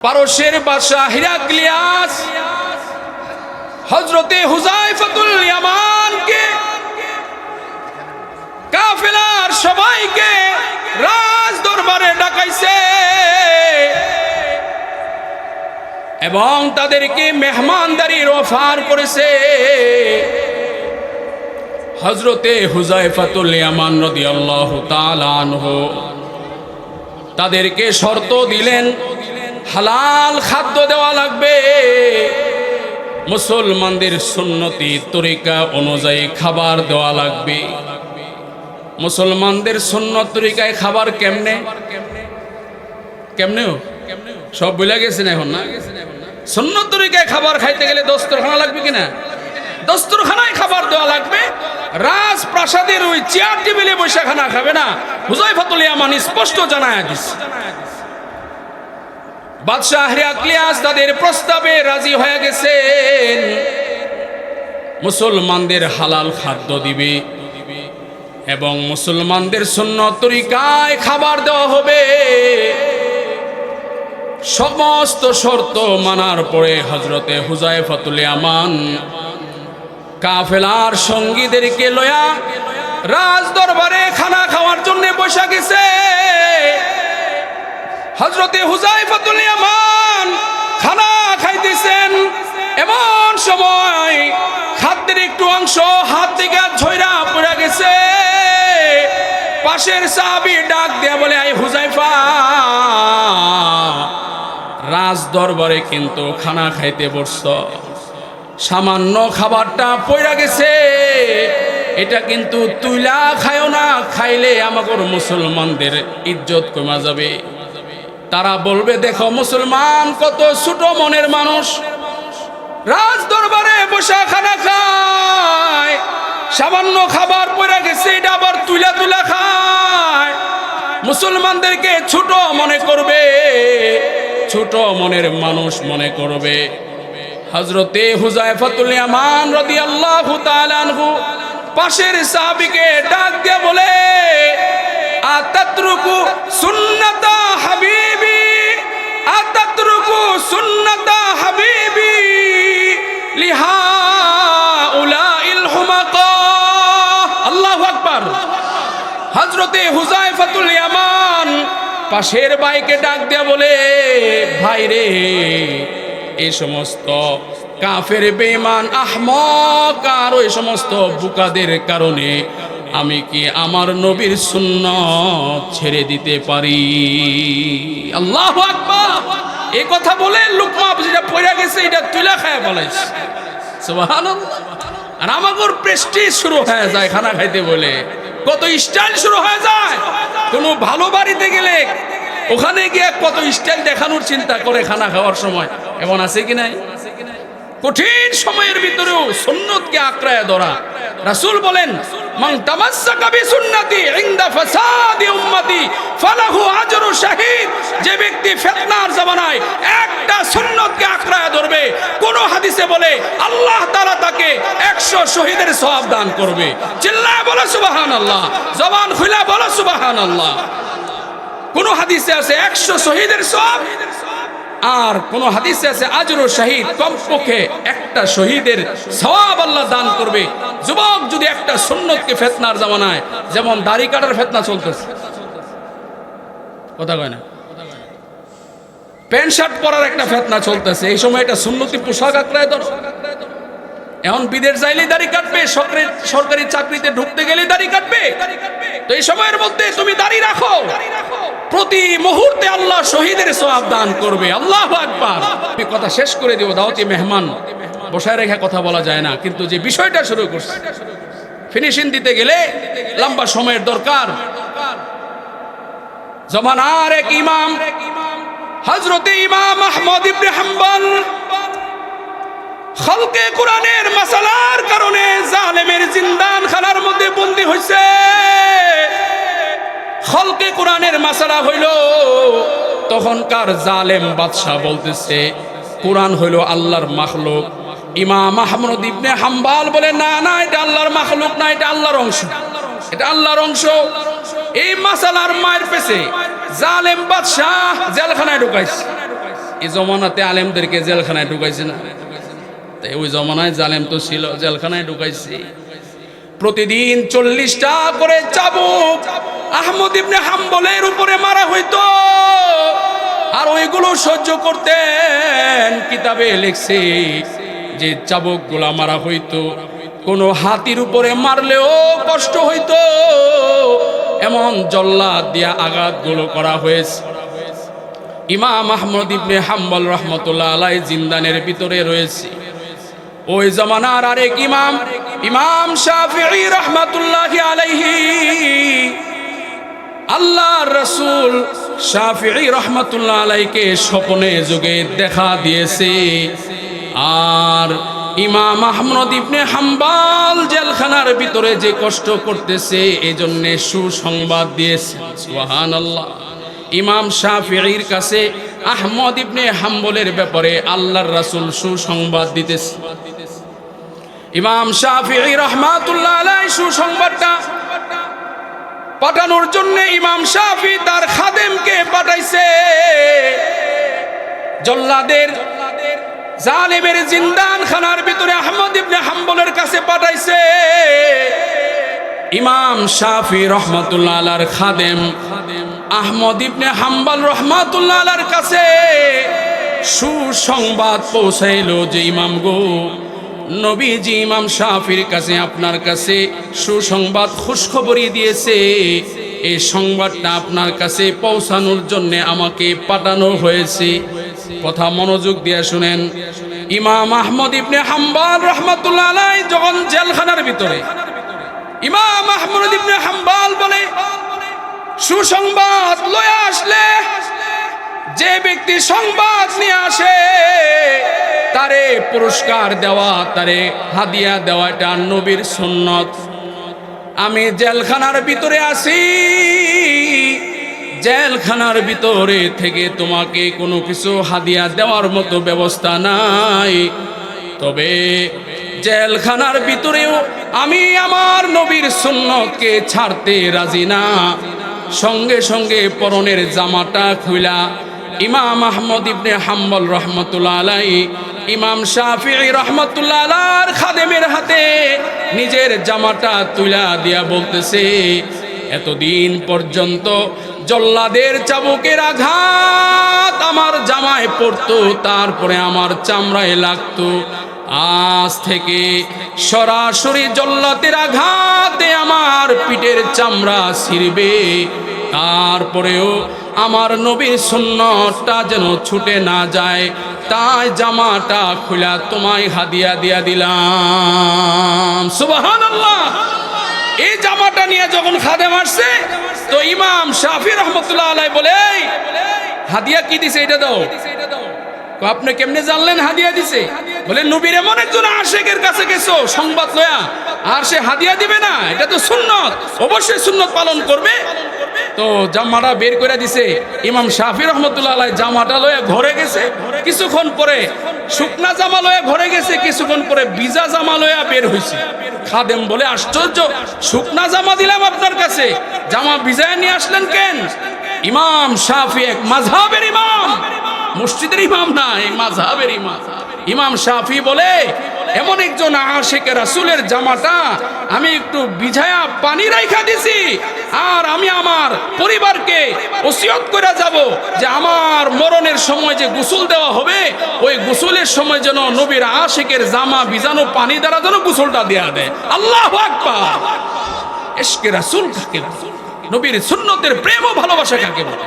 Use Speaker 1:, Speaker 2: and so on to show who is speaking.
Speaker 1: পারস্যের বাদশা হিরাক্লিয়াস হযরতে হুযায়ফাতুল ইয়ামানকে কাফেলার সবাইকে রাজ দরবারে ডাকাইছে এবং তাদেরকে মেহমানদারির অফার করেছে। হযরতে হুযায়ফাতুল ইয়ামান রাদিয়াল্লাহু তাআলা আনহু তাদেরকে শর্ত দিলেন, হালাল খাদ্য দেওয়া লাগবে, মুসলমানদের সুন্নতি তরিকা অনুযায়ী খাবার দেওয়া লাগবে। মুসলমানদের সুন্নত তরিকায় খাবার কেমনে কেমনে সব ভুলে গেছেন এখন না? সুন্নত তরিকায় খাবার খাইতে গেলে দস্তরখানা লাগবে কিনা? দস্তরখানায় খাবার দেওয়া লাগবে। রাজপ্রাসাদের ওই চেয়ার টেবিলে বসে খানা খাবে না। হুযায়ফাতুল ইয়ামান স্পষ্ট জানায় দিছে। বাদশাহ হিরাক্লিয়াস তাদের প্রস্তাবে রাজি হয়ে গেছেন, মুসলমানদের হালাল খাদ্য দিবে এবং মুসলমানদের সুন্নত তরিকায় খাবার দেওয়া হবে। সমস্ত শর্ত মানার পরে হযরতে হুযায়ফাতুল ইয়ামান কাফেলার সঙ্গীদেরকে লয়া রাজ দরবারে খানা খাওয়ার জন্য বসে গেছে। হযরতে হুযায়ফাতুল ইয়ামান খানা খাইতেছেন, এমন সময় খাদ্যের একটু অংশ হাত থেকে ঝইরা পড়ে গেছে। পাশের সাহাবী ডাক দিয়া বলে, আই হুযায়ফা, রাজ দরবারে কিন্তু খানা খাইতে বসছ, সামান্য খাবারটা পড়ে গেছে, এটা কিন্তু তুইলা খায়ও না, খাইলে আমাদের মুসলমানদের ইজ্জত কমা যাবে। তারা বলবে, দেখো মুসলমান কত ছোট মনের মানুষ, রাজ দরবারে বসা খানা খায়, সামান্য খাবার পড়ে গেছে এটা আবার তুলা তুলা খায়, মুসলমানদেরকে ছোট মনে করবে, ছোট মনের মানুষ মনে করবে। হযরতে হুযায়ফাতুল ইয়ামান রাদিয়াল্লাহু তাআলা আনহু পাশের সাহাবীকে ডাক দিয়ে বলে, আতাতরুকু সুন্নাতা হাবিবি, আতাতরুকু সুন্নাতা হাবিবি লিহাউলাইল হুমাকা। আল্লাহু আকবার। হযরতে হুযায়ফাতুল ইয়ামান পাশের ভাইকে ডাক দিয়ে বলে, ভাই রে, এই সমস্ত কাফের বেঈমান আহমক আর ওই সমস্ত বুকাদের কারণে আমি কি আমার নবীর সুন্নাত ছেড়ে দিতে পারি? আল্লাহু আকবার। এই কথা বলে লুকমা যেটা পড়ে গেছে এটা তুলা খায় বলাইছে, সুবহানাল্লাহ। আর আমাগোর প্রেস্টিজ শুরু হয়ে যায় খানা খাইতে বলে, কত স্টাইল শুরু হয়ে যায়। কোনো ভালো বাড়িতে গেলে ওখানে গিয়ে কত স্টাইল দেখানোর চিন্তা করে খানা খাওয়ার সময়, এমন আছে কি নাই? কঠিন সময়ের ভিতরেও সুন্নতকে আঁকড়ায় ধরা। রাসূল বলেন, মান তামাসসাকা বিসুন্নতি ইনদা ফাসাদি উম্মতি ফালাহু আজরু শাহীদ। যে ব্যক্তি ফিতনার জামানায় একটা সুন্নতকে আঁকড়ায় ধরবে, কোন হাদিসে বলে আল্লাহ তাআলা তাকে 100 শহীদের সওয়াব দান করবে। চিল্লায় বলো সুবহানাল্লাহ, জবান খুলে বলো সুবহানাল্লাহ। কোন হাদিসে আছে 100 শহীদের সওয়াব, আর কোন হাদিসে আছে আজরু শাহীদ, কমপক্ষে একটা শহীদের সওয়াব আল্লাহ দান করবে। যুবক যদি একটা সুন্নতকে ফিতনার জামানায়, যেমন দাড়ি কাটার ফিতনা চলতেছে, কথা কয় না, প্যান্ট শার্ট পরার একটা ফিতনা চলতেছে, এই সময় এটা সুন্নতি পোশাক আঁকড়ায় ধরো। এখন বিদেশ যাইলেই দাড়ি কাটবে, সরকারি চাকরিতে ঢুকতে গেলেই দাড়ি কাটবে। তো এই সময়ের মধ্যে তুমি দাড়ি রাখো, প্রতি মুহূর্তে আল্লাহ শহীদের সওয়াব দান করবে। আল্লাহু আকবার। আমি কথা শেষ করে দিব, দাওয়াতি মেহমান বসায় রেখে কথা বলা যায় না, কিন্তু যে বিষয়টা শুরু করছে ফিনিশিং দিতে গেলে লম্বা সময়ের দরকার। জমানার এক ইমাম হযরতে ইমাম আহমদ ইবনে হাম্বল খালকে কোরআনের মাসালার কারণে জালেমের জিন্দান খানার মধ্যে বন্দী হইছে। খালকে কোরআনের মাসালা হইল, তখনকার জালেম বাদশা বলতেছে কোরআন হইল আল্লাহর মাখলুক। ইমাম আহমদ ইবনে হাম্বল বলে, না না, এটা আল্লাহর মাখলুক না, এটা আল্লাহর অংশ, এটা আল্লাহর অংশ। এই মাসালার মায়ের পেছে জালেম বাদশাহ জেলখানায় ঢুকাইছে। এই জমানাতে আলেমদেরকে জেলখানায় ঢুকাইছে না? তাই ওই জমানায় জালেম তো ছিল, জেলখানায় ঢুকাইছে। প্রতিদিন 40টা করে চাবুক আহমদ ইবনে হাম্বলের উপরে মারা হইতো, আর ওইগুলো সহ্য করতেন। কিতাবে লিখছে যে চাবুকগুলা মারা হইতো, কোনো হাতির উপরে মারলেও কষ্ট হইতো, এমন জল্লাদ দিয়া আঘাতগুলো করা হয়েছে। ইমাম আহমদ ইবনে হাম্বল রহমতুল্লাহ আলাই জিন্দানের ভিতরে রয়েছে। ওই জমানার আরেক ইমাম, ইমাম শাফিঈ রহমাতুল্লাহি আলাইহি, আল্লাহর রাসূল শাফিঈ রহমাতুল্লাহ আলাইকে স্বপ্নে যুগে দেখা দিয়েছে। আর ইমাম আহমদ ইবনে হাম্বল জেলখানার ভিতরে যে কষ্ট করতেছে, এজন্য সুসংবাদ দিয়েছে। সুবহানাল্লাহ। ইমাম শাফিঈর কাছে আহমদ ইবনে হাম্বলের ব্যাপারে আল্লাহর রাসূল সুসংবাদ দিতেছে। ইমাম শাফিঈ রহমাতুল্লাহ আলাইহি সুসংবাদটা পাঠানোর জন্য ইমাম শাফিঈ তার খাদেমকে পাঠাইছে। জল্লাদের জালেমের জিন্দানখানার ভিতরে আহমদ ইবনে হাম্বলের কাছে পাঠাইছে। ইমাম শাফিঈ রহমাতুল্লাহ আলাইহির খাদেম আহমদ ইবনে হাম্বল রহমাতুল্লাহ আলাইহির কাছে সুসংবাদ পৌঁছাইলো যে ইমাম গো, নবীজি ইমাম শাফিঈর কাছে আপনার কাছে সুসংবাদ খুশখবরি দিয়েছে। এই সংবাদটা আপনার কাছে পৌঁছানোর জন্য আমাকে পাঠানো হয়েছে। কথা মনোযোগ দিয়ে শুনেন। ইমাম আহমদ ইবনে হাম্বল রহমাতুল্লাহ আলাইহি যখন জেলখানার ভিতরে, ইমাম আহমদ ইবনে হাম্বল বলে, সুসংবাদ লয়ে আসলে যে ব্যক্তি সংবাদ নিয়ে আসে তারে পুরস্কার দেওয়া, তারে হাদিয়া দেওয়া, এটা নবীর সুন্নত। আমি জেলখানার ভিতরে আছি, জেলখানার ভিতরে থেকে তোমাকে কোনো কিছু হাদিয়া দেওয়ার মতো ব্যবস্থা নাই। তবে জেলখানার ভিতরেও আমি আমার নবীর সুন্নতকে ছাড়তে রাজি না। সঙ্গে সঙ্গে পরনের জামাটা খুইলা ইমাম আহমদ ইবনে হাম্বল রহমতুল্লাহ আলাইহি ইমাম শাফিঈ রহমতুল্লাহ আলাইহির খাদেমের হাতে নিজের জামাটা তুলা দিয়া বলতেছে, এতদিন পর্যন্ত জল্লাদের চাবুকের আঘাত আমার জামায় পড়তো, তারপরে আমার চামড়ায় লাগতো। আজ থেকে সরাসরি জল্লাদের আঘাতে আমার পিঠের চামড়া ছিঁড়বে, তারপরেও আমার নবীর সুন্নতটা যেন ছুটে না যায়, তাই জামাটা খুলে তোমায় হাদিয়া দিয়া দিলাম। সুবহানাল্লাহ। এই জামাটা নিয়ে যখন খাদেম আসছে, তো ইমাম শাফিঈ রহমাতুল্লাহ আলাইহি বলে, হাদিয়া কি দিছে এটা দাও। আপনি কেমনে জানলেন হাদিয়া দিছে? বলে নবীর এমন একজন আশিকের কাছে গেছো সংবাদ লয়া, আর সে হাদিয়া দিবে না? এটা তো সুন্নত, অবশ্যই সুন্নত পালন করবে। তো জামাটা বের করে দিছে। ইমাম শাফিঈ রহমাতুল্লাহ আলাইহি জামাটা লয়া ঘরে গেছে, কিছুক্ষণ পরে শুকনা জামা লয়া ঘরে গেছে, কিছুক্ষণ পরে ভিজা জামা লয়া বের হইছে। খাদেম বলে, আশ্চর্য, শুকনা জামা দিলাম আপনার কাছে, জামা ভিজায় নিয়ে আসলেন কেন? ইমাম শাফিঈ এক মাযহাবের ইমাম, মসজিদের ইমাম না, এই মাযহাবের ইমাম। ইমাম শাফিঈ বলে, এমন একজন আশিকে রাসূলের জামাটা আমি একটু ভিজায়া পানি রাইখা দিছি, আর আমি আমার পরিবারকে ওসিয়ত করে যাব যে আমার মরণের সময় যে গোসল দেওয়া হবে, ওই গোসলের সময় যেন নবীর আশিকের জামা ভিজানো পানি দ্বারা যেন গোসলটা দেয়া দেয়। আল্লাহু আকবার। ইশকে রাসূল কাকে বলে? নবীর সুন্নতের প্রেম ও ভালোবাসা কাকে বলে?